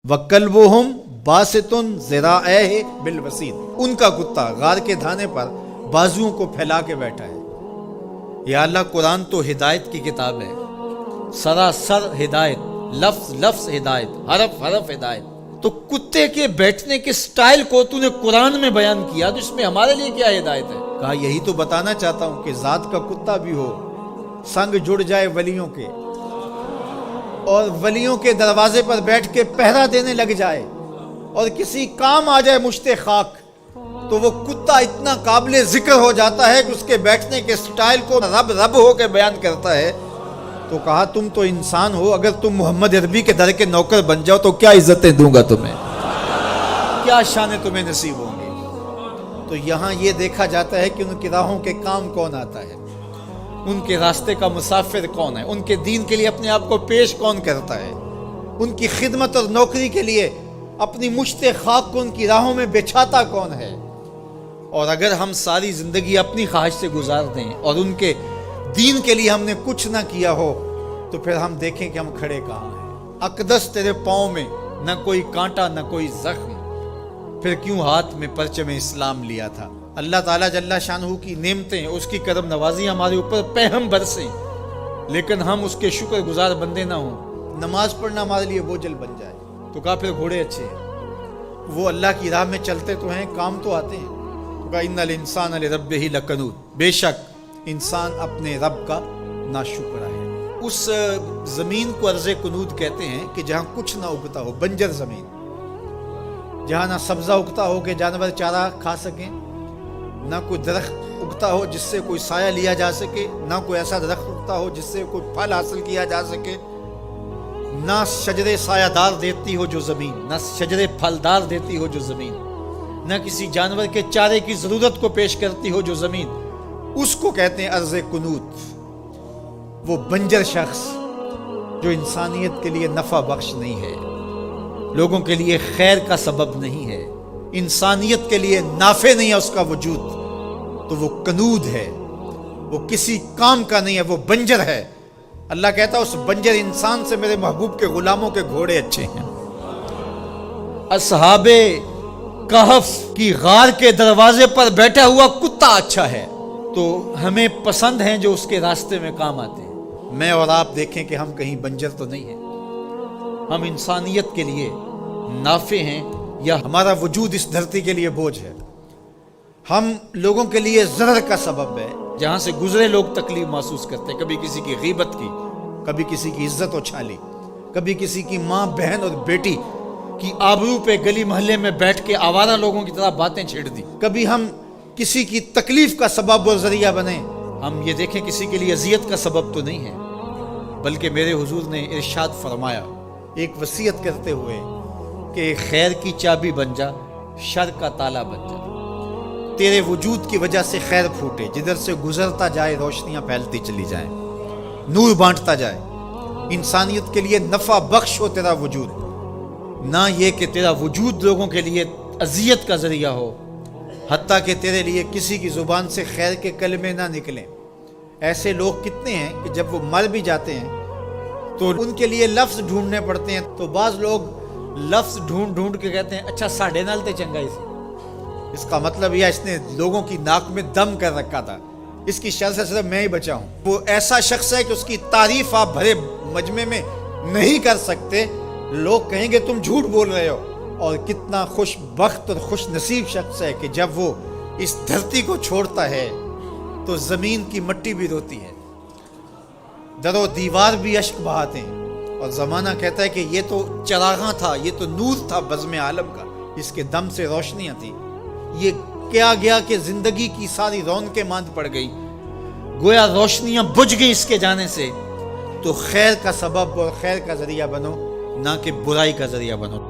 وَكَلْبُهُمْ بَاسِطٌ ذِرَاعَیْهِ بِالْوَسِیدِ، ان کا کتا غار کے دھانے پر بازوؤں کو پھیلا کے بیٹھا ہے۔ یا اللہ، قرآن تو ہدایت کی کتاب ہے، سراسر ہدایت، لفظ لفظ ہدایت، حرف حرف ہدایت۔ تو کتے کے بیٹھنے کے سٹائل کو تو نے قرآن میں بیان کیا، تو اس میں ہمارے لیے کیا ہدایت ہے؟ کہا یہی تو بتانا چاہتا ہوں کہ ذات کا کتا بھی ہو، سنگ جڑ جائے ولیوں کے، اور ولیوں کے دروازے پر بیٹھ کے پہرا دینے لگ جائے، اور کسی کام آ جائے مشت خاک، تو وہ کتا اتنا قابل ذکر ہو جاتا ہے کہ اس کے بیٹھنے کے سٹائل کو رب رب ہو کے بیان کرتا ہے۔ تو کہا تم تو انسان ہو، اگر تم محمد عربی کے در کے نوکر بن جاؤ تو کیا عزتیں دوں گا تمہیں، کیا شانیں تمہیں نصیب ہوں گی۔ تو یہاں یہ دیکھا جاتا ہے کہ ان کی راہوں کے کام کون آتا ہے، ان کے راستے کا مسافر کون ہے، ان کے دین کے لیے اپنے آپ کو پیش کون کرتا ہے، ان کی خدمت اور نوکری کے لیے اپنی مشت خاک کو ان کی راہوں میں بچھاتا کون ہے۔ اور اگر ہم ساری زندگی اپنی خواہش سے گزار دیں اور ان کے دین کے لیے ہم نے کچھ نہ کیا ہو، تو پھر ہم دیکھیں کہ ہم کھڑے کہاں ہیں۔ اقدس تیرے پاؤں میں نہ کوئی کانٹا نہ کوئی زخم، پھر کیوں ہاتھ میں پرچم اسلام لیا تھا۔ اللہ تعالیٰ جل شانہ کی نعمتیں، اس کی کرم نوازی ہمارے اوپر پہم برسیں، لیکن ہم اس کے شکر گزار بندے نہ ہوں، نماز پڑھنا ہمارے لیے بوجھل بن جائے۔ تو کہا پھر گھوڑے اچھے ہیں، وہ اللہ کی راہ میں چلتے تو ہیں، کام تو آتے ہیں۔ تو کہا ان الانسان لربہ لکنود، بے شک انسان اپنے رب کا ناشکرا ہے۔ اس زمین کو ارض کنود کہتے ہیں کہ جہاں کچھ نہ اگتا ہو، بنجر زمین، جہاں نہ سبزہ اگتا ہو کہ جانور چارہ کھا سکیں، نہ کوئی درخت اگتا ہو جس سے کوئی سایہ لیا جا سکے، نہ کوئی ایسا درخت اگتا ہو جس سے کوئی پھل حاصل کیا جا سکے، نہ شجرے سایہ دار دیتی ہو جو زمین، نہ شجرے پھلدار دیتی ہو جو زمین، نہ کسی جانور کے چارے کی ضرورت کو پیش کرتی ہو جو زمین، اس کو کہتے ہیں ارض کنود۔ وہ بنجر شخص جو انسانیت کے لیے نفع بخش نہیں ہے، لوگوں کے لیے خیر کا سبب نہیں ہے، انسانیت کے لیے نافع نہیں ہے اس کا وجود، تو وہ کنود ہے، وہ کسی کام کا نہیں ہے، وہ بنجر ہے۔ اللہ کہتا ہے اس بنجر انسان سے میرے محبوب کے غلاموں کے گھوڑے اچھے ہیں۔ اصحاب کہف کی غار کے دروازے پر بیٹھا ہوا کتا اچھا ہے، تو ہمیں پسند ہیں جو اس کے راستے میں کام آتے ہیں۔ میں اور آپ دیکھیں کہ ہم کہیں بنجر تو نہیں ہیں، ہم انسانیت کے لیے نافع ہیں، یا ہمارا وجود اس دھرتی کے لیے بوجھ ہے، ہم لوگوں کے لیے ضرر کا سبب ہے، جہاں سے گزرے لوگ تکلیف محسوس کرتے ہیں، کبھی کسی کی غیبت کی، کبھی کسی کی عزت اچھالی، کبھی کسی کی ماں بہن اور بیٹی کی آبرو پہ گلی محلے میں بیٹھ کے آوارہ لوگوں کی طرح باتیں چھیڑ دی، کبھی ہم کسی کی تکلیف کا سبب اور ذریعہ بنے۔ ہم یہ دیکھیں کسی کے لیے اذیت کا سبب تو نہیں ہے، بلکہ میرے حضور نے ارشاد فرمایا ایک وصیت کرتے ہوئے کہ خیر کی چابی بن جا، شر کا تالا بن جا، تیرے وجود کی وجہ سے خیر پھوٹے، جدھر سے گزرتا جائے روشنیاں پھیلتی چلی جائیں، نور بانٹتا جائے، انسانیت کے لیے نفع بخش ہو تیرا وجود، نہ یہ کہ تیرا وجود لوگوں کے لیے اذیت کا ذریعہ ہو، حتیٰ کہ تیرے لیے کسی کی زبان سے خیر کے کلمے نہ نکلیں۔ ایسے لوگ کتنے ہیں کہ جب وہ مر بھی جاتے ہیں تو ان کے لیے لفظ ڈھونڈنے پڑتے ہیں، تو بعض لوگ لفظ ڈھونڈ ڈھونڈ کے کہتے ہیں اچھا ساڑھے نال تے چنگا سی، اس کا مطلب یہ اس نے لوگوں کی ناک میں دم کر رکھا تھا، اس کی شر سے صرف میں ہی بچا ہوں۔ وہ ایسا شخص ہے کہ اس کی تعریف آپ بھرے مجمع میں نہیں کر سکتے، لوگ کہیں گے تم جھوٹ بول رہے ہو۔ اور کتنا خوش بخت اور خوش نصیب شخص ہے کہ جب وہ اس دھرتی کو چھوڑتا ہے تو زمین کی مٹی بھی روتی ہے، در و دیوار بھی اشک بہاتے ہیں، اور زمانہ کہتا ہے کہ یہ تو چراغاں تھا، یہ تو نور تھا بزم عالم کا، اس کے دم سے روشنیاں تھیں، یہ کیا گیا کہ زندگی کی ساری رونقیں ماند پڑ گئی، گویا روشنیاں بجھ گئی اس کے جانے سے۔ تو خیر کا سبب اور خیر کا ذریعہ بنو، نہ کہ برائی کا ذریعہ بنو۔